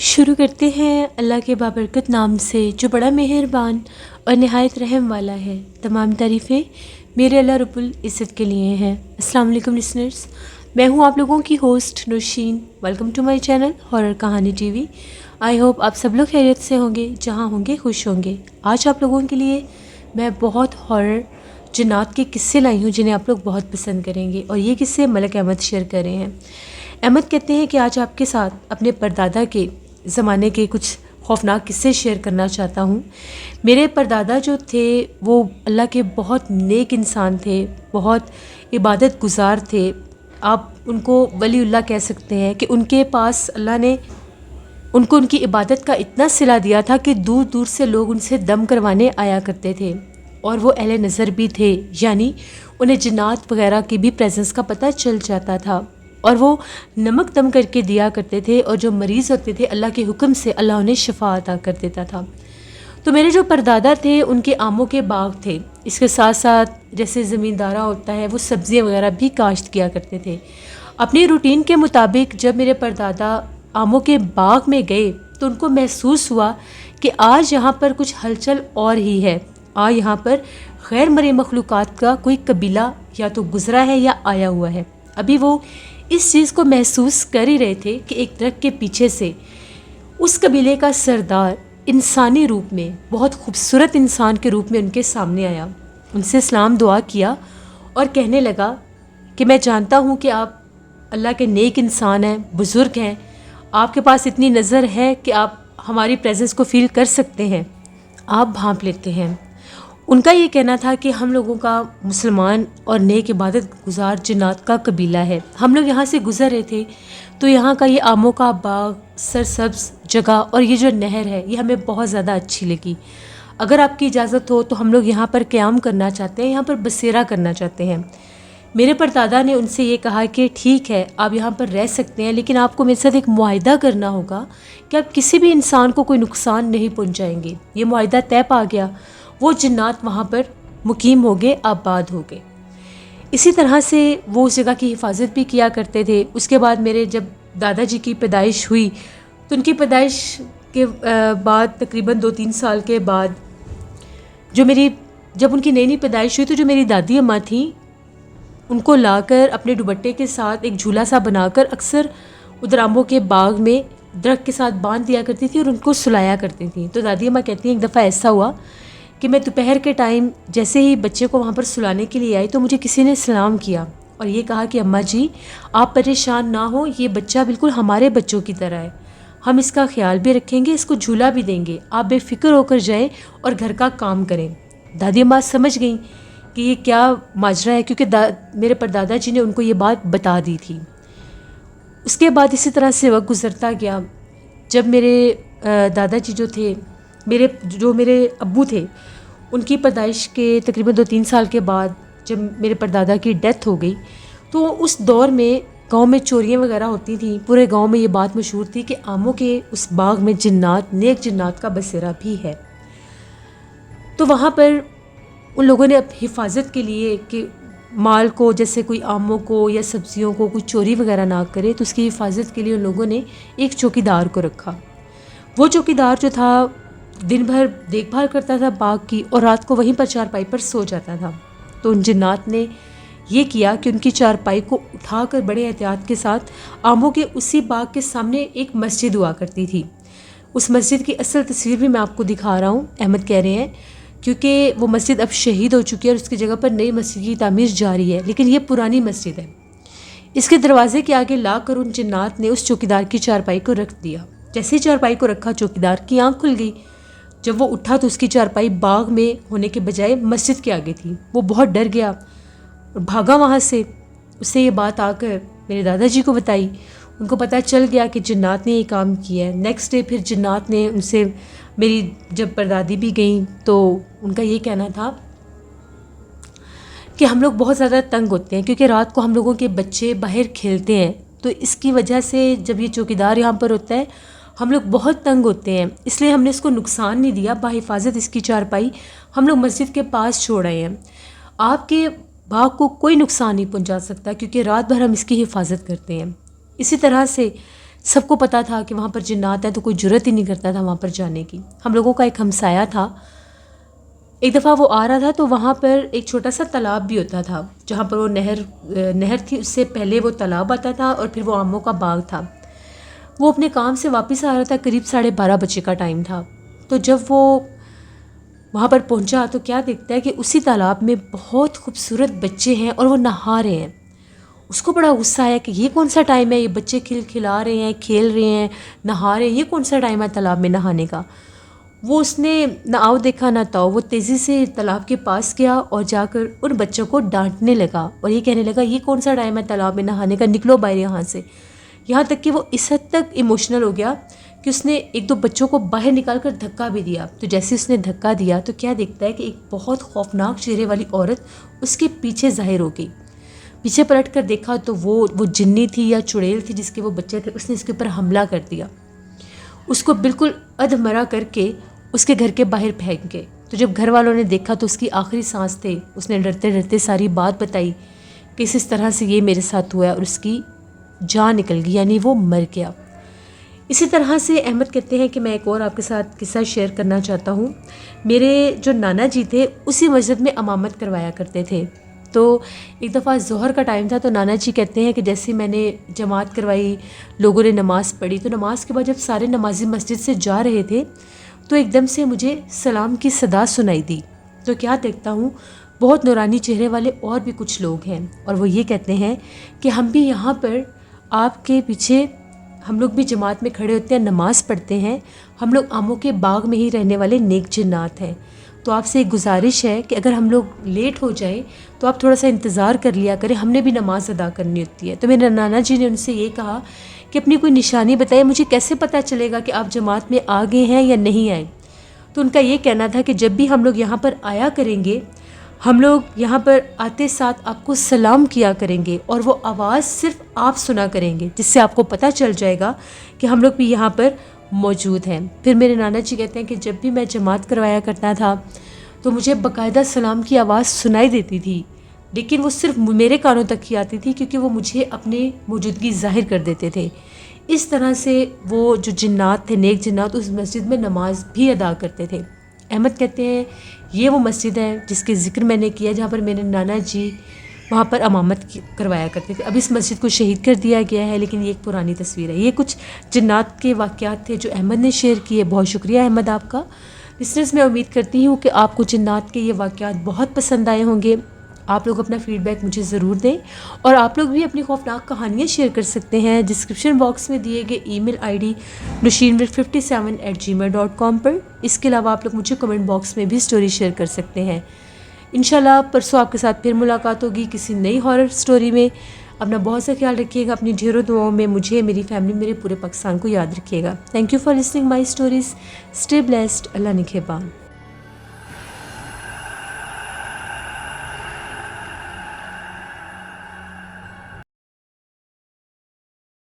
شروع کرتے ہیں اللہ کے بابرکت نام سے جو بڑا مہربان اور نہایت رحم والا ہے۔ تمام تعریفیں میرے اللہ رب العزت کے لیے ہیں۔ السلام علیکم لسنرز، میں ہوں آپ لوگوں کی host Nausheen. Welcome to my channel horror کہانی ٹی وی۔ آئی ہوپ آپ سب لوگ خیریت سے ہوں گے، جہاں ہوں گے خوش ہوں گے۔ آج آپ لوگوں کے لیے میں بہت ہارر جنات کے قصے لائی ہوں جنہیں آپ لوگ بہت پسند کریں گے، اور یہ قصے ملک احمد شیئر کر رہے ہیں۔ احمد کہتے ہیں کہ آج آپ کے ساتھ اپنے پردادا کے زمانے کے کچھ خوفناک قصے شیئر کرنا چاہتا ہوں۔ میرے پردادا جو تھے وہ اللہ کے بہت نیک انسان تھے، بہت عبادت گزار تھے۔ آپ ان کو ولی اللہ کہہ سکتے ہیں کہ ان کے پاس اللہ نے ان کو ان کی عبادت کا اتنا صلہ دیا تھا کہ دور دور سے لوگ ان سے دم کروانے آیا کرتے تھے، اور وہ اہل نظر بھی تھے، یعنی انہیں جنات وغیرہ کی بھی پریزنس کا پتہ چل جاتا تھا، اور وہ نمک دم کر کے دیا کرتے تھے، اور جو مریض ہوتے تھے اللہ کے حکم سے اللہ انہیں شفا عطا کر دیتا تھا۔ تو میرے جو پردادا تھے ان کے آموں کے باغ تھے، اس کے ساتھ ساتھ جیسے زمیندارہ ہوتا ہے وہ سبزیاں وغیرہ بھی کاشت کیا کرتے تھے۔ اپنی روٹین کے مطابق جب میرے پردادا آموں کے باغ میں گئے تو ان کو محسوس ہوا کہ آج یہاں پر کچھ ہلچل اور ہی ہے، آج یہاں پر غیر مرئی مخلوقات کا کوئی قبیلہ یا تو گزرا ہے یا آیا ہوا ہے۔ ابھی وہ اس چیز کو محسوس کر ہی رہے تھے کہ ایک درخت کے پیچھے سے اس قبیلے کا سردار انسانی روپ میں، بہت خوبصورت انسان کے روپ میں ان کے سامنے آیا، ان سے سلام دعا کیا اور کہنے لگا کہ میں جانتا ہوں کہ آپ اللہ کے نیک انسان ہیں، بزرگ ہیں، آپ کے پاس اتنی نظر ہے کہ آپ ہماری پریزنس کو فیل کر سکتے ہیں، آپ بھانپ لیتے ہیں۔ ان کا یہ کہنا تھا کہ ہم لوگوں کا مسلمان اور نیک عبادت گزار جنات کا قبیلہ ہے، ہم لوگ یہاں سے گزر رہے تھے تو یہاں کا یہ آموں کا باغ، سرسبز جگہ اور یہ جو نہر ہے یہ ہمیں بہت زیادہ اچھی لگی۔ اگر آپ کی اجازت ہو تو ہم لوگ یہاں پر قیام کرنا چاہتے ہیں، یہاں پر بسیرا کرنا چاہتے ہیں۔ میرے پردادا نے ان سے یہ کہا کہ ٹھیک ہے آپ یہاں پر رہ سکتے ہیں، لیکن آپ کو میرے ساتھ ایک معاہدہ کرنا ہوگا کہ آپ کسی بھی انسان کو کوئی نقصان نہیں پہنچائیں گے۔ یہ معاہدہ طے پا گیا، وہ جنات وہاں پر مقیم ہو گئے، آباد ہو گئے۔ اسی طرح سے وہ اس جگہ کی حفاظت بھی کیا کرتے تھے۔ اس کے بعد میرے جب دادا جی کی پیدائش ہوئی تو ان کی پیدائش کے بعد تقریباً 2-3 سال کے بعد جب ان کی نئی پیدائش ہوئی تو جو میری دادی اماں تھیں ان کو لا کر اپنے دوپٹے کے ساتھ ایک جھولا سا بنا کر اکثر ادھر آموں کے باغ میں درخت کے ساتھ باندھ دیا کرتی تھی اور ان کو سلایا کرتی تھیں۔ تو دادی اماں کہتی ہیں ایک دفعہ ایسا ہوا کہ میں دوپہر کے ٹائم جیسے ہی بچے کو وہاں پر سلانے کے لیے آئی تو مجھے کسی نے سلام کیا اور یہ کہا کہ اماں جی آپ پریشان نہ ہوں، یہ بچہ بالکل ہمارے بچوں کی طرح ہے، ہم اس کا خیال بھی رکھیں گے، اس کو جھولا بھی دیں گے، آپ بے فکر ہو کر جائیں اور گھر کا کام کریں۔ دادی اماں سمجھ گئیں کہ یہ کیا ماجرا ہے، کیونکہ میرے پردادا جی نے ان کو یہ بات بتا دی تھی۔ اس کے بعد اسی طرح سے وقت گزرتا گیا۔ جب میرے دادا جی جو تھے، میرے ابو تھے، ان کی پیدائش کے تقریباً 2-3 سال کے بعد جب میرے پردادا کی ڈیتھ ہو گئی تو اس دور میں گاؤں میں چوریاں وغیرہ ہوتی تھیں، پورے گاؤں میں یہ بات مشہور تھی کہ آموں کے اس باغ میں جنات، نیک جنات کا بسیرا بھی ہے۔ تو وہاں پر ان لوگوں نے حفاظت کے لیے کہ مال کو، جیسے کوئی آموں کو یا سبزیوں کو کوئی چوری وغیرہ نہ کرے، تو اس کی حفاظت کے لیے ان لوگوں نے ایک چوکیدار کو رکھا۔ وہ چوکیدار جو تھا دن بھر دیکھ بھال کرتا تھا باغ کی اور رات کو وہیں پر چارپائی پر سو جاتا تھا۔ تو ان جنات نے یہ کیا کہ ان کی چارپائی کو اٹھا کر بڑے احتیاط کے ساتھ آموں کے اسی باغ کے سامنے ایک مسجد ہوا کرتی تھی۔ اس مسجد کی اصل تصویر بھی میں آپ کو دکھا رہا ہوں، احمد کہہ رہے ہیں، کیونکہ وہ مسجد اب شہید ہو چکی ہے اور اس کی جگہ پر نئی مسجد کی تعمیر جاری ہے، لیکن یہ پرانی مسجد ہے۔ اس کے دروازے کے آگے لا کر ان جنات نے اس چوکیدار کی چارپائی کو رکھ دیا۔ جیسے ہی چارپائی کو رکھا چوکیدار کی آنکھ کھل گئی۔ جب وہ اٹھا تو اس کی چارپائی باغ میں ہونے کے بجائے مسجد کے آگے تھی۔ وہ بہت ڈر گیا اور بھاگا وہاں سے۔ اس سے یہ بات آ کر میرے دادا جی کو بتائی، ان کو پتہ چل گیا کہ جنات نے یہ کام کیا ہے۔ نیکسٹ ڈے پھر جنات نے ان سے، میری جب پردادی بھی گئیں تو ان کا یہ کہنا تھا کہ ہم لوگ بہت زیادہ تنگ ہوتے ہیں، کیونکہ رات کو ہم لوگوں کے بچے باہر کھیلتے ہیں، تو اس کی وجہ سے جب یہ چوکیدار یہاں پر ہوتا ہے ہم لوگ بہت تنگ ہوتے ہیں، اس لیے ہم نے اس کو نقصان نہیں دیا، بحفاظت اس کی چارپائی ہم لوگ مسجد کے پاس چھوڑ آئے ہیں۔ آپ کے باغ کو کوئی نقصان نہیں پہنچا سکتا کیونکہ رات بھر ہم اس کی حفاظت کرتے ہیں۔ اسی طرح سے سب کو پتہ تھا کہ وہاں پر جنات ہیں، تو کوئی جرت ہی نہیں کرتا تھا وہاں پر جانے کی۔ ہم لوگوں کا ایک ہمسایہ تھا، ایک دفعہ وہ آ رہا تھا تو وہاں پر ایک چھوٹا سا تالاب بھی ہوتا تھا، جہاں پر وہ نہر تھی، اس سے پہلے وہ تالاب آتا تھا اور پھر وہ آموں کا باغ تھا۔ وہ اپنے کام سے واپس آ رہا تھا، قریب 12:30 بجے کا ٹائم تھا۔ تو جب وہ وہاں پر پہنچا تو کیا دیکھتا ہے کہ اسی تالاب میں بہت خوبصورت بچے ہیں اور وہ نہا رہے ہیں۔ اس کو بڑا غصہ آیا کہ یہ کون سا ٹائم ہے، یہ بچے کھلا رہے ہیں، کھیل رہے ہیں، نہا رہے ہیں، یہ کون سا ٹائم ہے تالاب میں نہانے کا۔ وہ اس نے نہ آؤ دیکھا نہ تاؤ، وہ تیزی سے تالاب کے پاس گیا اور جا کر ان بچوں کو ڈانٹنے لگا اور یہ کہنے لگا یہ کون سا ٹائم ہے تالاب میں نہانے کا، نکلو باہر یہاں سے۔ یہاں تک کہ وہ اس حد تک ایموشنل ہو گیا کہ اس نے 1-2 بچوں کو باہر نکال کر دھکا بھی دیا۔ تو جیسے اس نے دھکا دیا تو کیا دیکھتا ہے کہ ایک بہت خوفناک چہرے والی عورت اس کے پیچھے ظاہر ہو گئی۔ پیچھے پلٹ کر دیکھا تو وہ جنی تھی یا چڑیل تھی جس کے وہ بچے تھے، اس نے اس کے اوپر حملہ کر دیا، اس کو بالکل ادھمرا کر کے اس کے گھر کے باہر پھینک گئے۔ تو جب گھر والوں نے دیکھا تو اس کی آخری سانس تھے، اس نے ڈرتے ڈرتے ساری بات بتائی کہ اس طرح سے یہ میرے ساتھ ہوا ہے، اور اس کی جان نکل گئی، یعنی وہ مر گیا۔ اسی طرح سے احمد کہتے ہیں کہ میں ایک اور آپ کے ساتھ قصہ شیئر کرنا چاہتا ہوں۔ میرے جو نانا جی تھے اسی مسجد میں امامت کروایا کرتے تھے۔ تو ایک دفعہ ظہر کا ٹائم تھا تو نانا جی کہتے ہیں کہ جیسے میں نے جماعت کروائی، لوگوں نے نماز پڑھی، تو نماز کے بعد جب سارے نمازی مسجد سے جا رہے تھے تو ایک دم سے مجھے سلام کی صدا سنائی دی۔ تو کیا دیکھتا ہوں، بہت نورانی چہرے والے اور بھی کچھ لوگ ہیں، اور وہ یہ کہتے ہیں کہ ہم بھی یہاں پر آپ کے پیچھے، ہم لوگ بھی جماعت میں کھڑے ہوتے ہیں، نماز پڑھتے ہیں، ہم لوگ آموں کے باغ میں ہی رہنے والے نیک جنات ہیں۔ تو آپ سے ایک گزارش ہے کہ اگر ہم لوگ لیٹ ہو جائیں تو آپ تھوڑا سا انتظار کر لیا کریں، ہم نے بھی نماز ادا کرنی ہوتی ہے۔ تو میرے نانا جی نے ان سے یہ کہا کہ اپنی کوئی نشانی بتائے، مجھے کیسے پتہ چلے گا کہ آپ جماعت میں آ گئے ہیں یا نہیں آئے۔ تو ان کا یہ کہنا تھا کہ جب بھی ہم لوگ یہاں پر آیا کریں گے، ہم لوگ یہاں پر آتے ساتھ آپ کو سلام کیا کریں گے، اور وہ آواز صرف آپ سنا کریں گے، جس سے آپ کو پتہ چل جائے گا کہ ہم لوگ بھی یہاں پر موجود ہیں۔ پھر میرے نانا جی کہتے ہیں کہ جب بھی میں جماعت کروایا کرتا تھا تو مجھے باقاعدہ سلام کی آواز سنائی دیتی تھی، لیکن وہ صرف میرے کانوں تک ہی آتی تھی، کیونکہ وہ مجھے اپنی موجودگی ظاہر کر دیتے تھے۔ اس طرح سے وہ جو جنات تھے، نیک جنات، اس مسجد میں نماز بھی ادا کرتے تھے۔ احمد کہتے ہیں یہ وہ مسجد ہے جس کے ذکر میں نے کیا، جہاں پر میرے نانا جی وہاں پر امامت کروایا کرتے تھے۔ اب اس مسجد کو شہید کر دیا گیا ہے، لیکن یہ ایک پرانی تصویر ہے۔ یہ کچھ جنات کے واقعات تھے جو احمد نے شیئر کیے۔ بہت شکریہ احمد آپ کا۔ لسنرز، میں امید کرتی ہوں کہ آپ کو جنات کے یہ واقعات بہت پسند آئے ہوں گے۔ آپ لوگ اپنا فیڈ بیک مجھے ضرور دیں، اور آپ لوگ بھی اپنی خوفناک کہانیاں شیئر کر سکتے ہیں ڈسکرپشن باکس میں دیے گئے ای میل آئی ڈی nushinwit57@gmail.com پر۔ اس کے علاوہ آپ لوگ مجھے کمنٹ باکس میں بھی سٹوری شیئر کر سکتے ہیں۔ انشاءاللہ پرسوں آپ کے ساتھ پھر ملاقات ہوگی کسی نئی ہارر سٹوری میں۔ اپنا بہت سا خیال رکھیے گا، اپنی ڈھیروں دعاؤں میں مجھے، میری فیملی، میرے پورے پاکستان کو یاد رکھیے گا۔ Thank you for listening my stories. Stay blessed. اللہ نگہبان۔